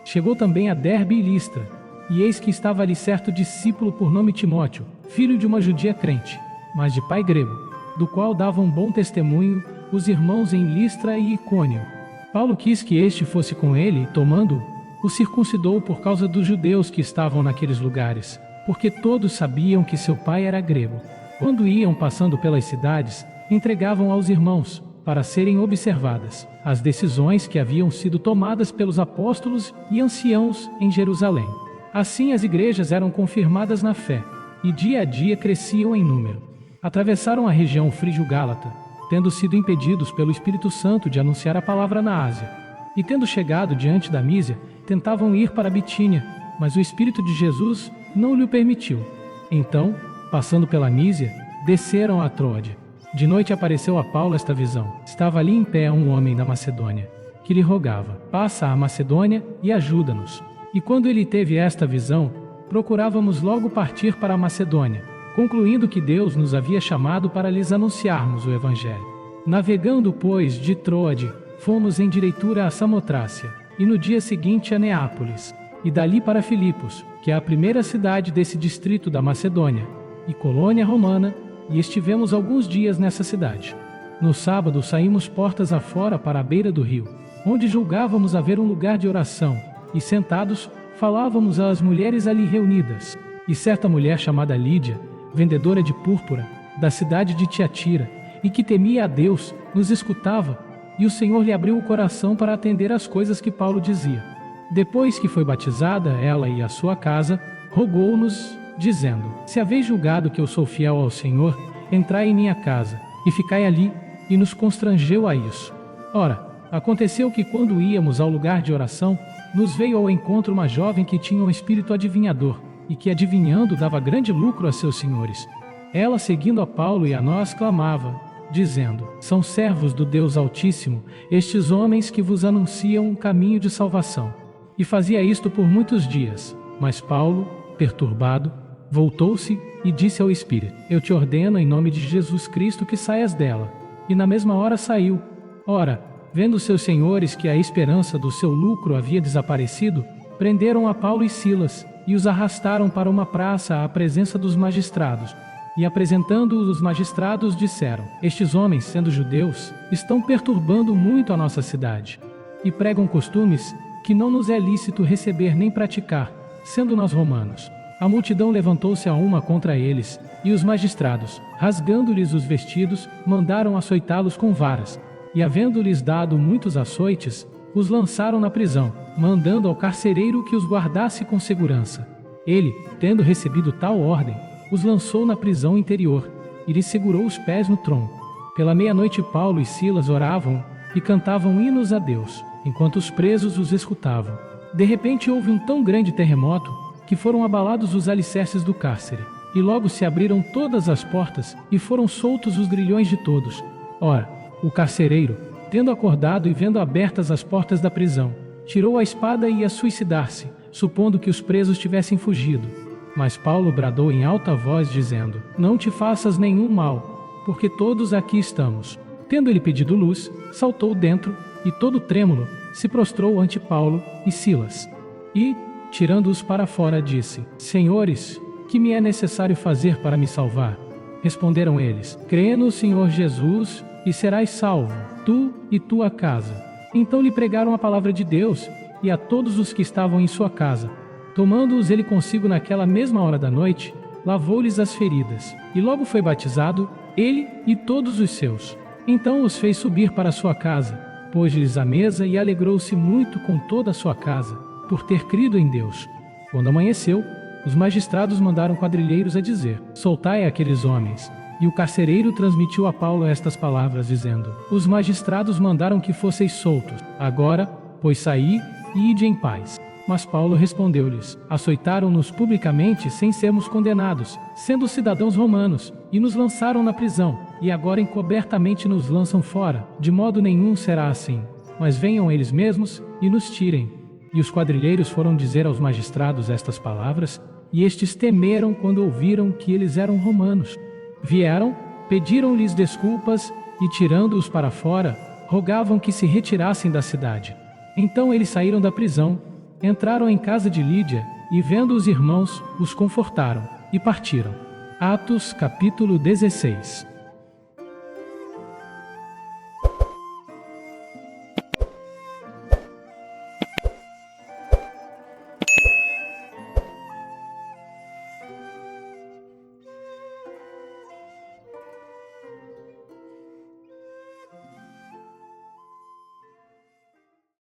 Chegou também a Derbe e Listra, e eis que estava ali certo discípulo por nome Timóteo, filho de uma judia crente, mas de pai grego, do qual davam bom testemunho os irmãos em Listra e Icônio. Paulo quis que este fosse com ele, e tomando-o, o circuncidou por causa dos judeus que estavam naqueles lugares, porque todos sabiam que seu pai era grego. Quando iam passando pelas cidades, entregavam aos irmãos, para serem observadas, as decisões que haviam sido tomadas pelos apóstolos e anciãos em Jerusalém. Assim as igrejas eram confirmadas na fé, e dia a dia cresciam em número. Atravessaram a região frígio-gálata, tendo sido impedidos pelo Espírito Santo de anunciar a palavra na Ásia. E tendo chegado diante da Mísia, tentavam ir para a Bitínia, mas o Espírito de Jesus não lhe permitiu. Então, passando pela Mísia, desceram a Troade. De noite apareceu a Paulo esta visão. Estava ali em pé um homem da Macedônia, que lhe rogava: passa à Macedônia e ajuda-nos. E quando ele teve esta visão, procurávamos logo partir para a Macedônia, concluindo que Deus nos havia chamado para lhes anunciarmos o Evangelho. Navegando, pois, de Troade, fomos em direitura a Samotrácia, e no dia seguinte a Neápolis, e dali para Filipos, que é a primeira cidade desse distrito da Macedônia, e colônia romana, e estivemos alguns dias nessa cidade. No sábado saímos portas afora para a beira do rio, onde julgávamos haver um lugar de oração, e sentados, falávamos às mulheres ali reunidas. E certa mulher chamada Lídia, vendedora de púrpura, da cidade de Tiatira, e que temia a Deus, nos escutava, e o Senhor lhe abriu o coração para atender às coisas que Paulo dizia. Depois que foi batizada, ela e a sua casa, rogou-nos, dizendo: se haveis julgado que eu sou fiel ao Senhor, entrai em minha casa, e ficai ali, e nos constrangeu a isso. Ora, aconteceu que quando íamos ao lugar de oração, nos veio ao encontro uma jovem que tinha um espírito adivinhador, e que adivinhando dava grande lucro a seus senhores. Ela, seguindo a Paulo e a nós, clamava, dizendo: são servos do Deus Altíssimo, estes homens que vos anunciam um caminho de salvação. E fazia isto por muitos dias. Mas Paulo, perturbado, voltou-se e disse ao espírito: eu te ordeno em nome de Jesus Cristo que saias dela. E na mesma hora saiu. Ora, vendo seus senhores que a esperança do seu lucro havia desaparecido, prenderam a Paulo e Silas, e os arrastaram para uma praça à presença dos magistrados. E apresentando-os os magistrados, disseram: estes homens, sendo judeus, estão perturbando muito a nossa cidade, e pregam costumes que não nos é lícito receber nem praticar, sendo nós romanos. A multidão levantou-se a uma contra eles, e os magistrados, rasgando-lhes os vestidos, mandaram açoitá-los com varas, e havendo-lhes dado muitos açoites, os lançaram na prisão, mandando ao carcereiro que os guardasse com segurança. Ele, tendo recebido tal ordem, os lançou na prisão interior, e lhes segurou os pés no tronco. Pela meia-noite Paulo e Silas oravam e cantavam hinos a Deus, enquanto os presos os escutavam. De repente houve um tão grande terremoto, que foram abalados os alicerces do cárcere, e logo se abriram todas as portas, e foram soltos os grilhões de todos. Ora, o carcereiro, tendo acordado e vendo abertas as portas da prisão, tirou a espada e ia suicidar-se, supondo que os presos tivessem fugido. Mas Paulo bradou em alta voz, dizendo: não te faças nenhum mal, porque todos aqui estamos. Tendo ele pedido luz, saltou dentro, e todo trêmulo, se prostrou ante Paulo e Silas. E, tirando-os para fora, disse: senhores, que me é necessário fazer para me salvar? Responderam eles: crê no Senhor Jesus, e serás salvo, tu e tua casa. Então lhe pregaram a palavra de Deus, e a todos os que estavam em sua casa. Tomando-os ele consigo naquela mesma hora da noite, lavou-lhes as feridas, e logo foi batizado, ele e todos os seus. Então os fez subir para sua casa, pôs-lhes a mesa e alegrou-se muito com toda a sua casa, por ter crido em Deus. Quando amanheceu, os magistrados mandaram quadrilheiros a dizer: soltai aqueles homens. E o carcereiro transmitiu a Paulo estas palavras, dizendo: os magistrados mandaram que fosseis soltos. Agora, pois saí e ide em paz. Mas Paulo respondeu-lhes: açoitaram-nos publicamente sem sermos condenados, sendo cidadãos romanos, e nos lançaram na prisão, e agora encobertamente nos lançam fora. De modo nenhum será assim, mas venham eles mesmos e nos tirem. E os quadrilheiros foram dizer aos magistrados estas palavras, e estes temeram quando ouviram que eles eram romanos. Vieram, pediram-lhes desculpas, e tirando-os para fora, rogavam que se retirassem da cidade. Então eles saíram da prisão, entraram em casa de Lídia, e vendo os irmãos, os confortaram, e partiram. Atos capítulo 16.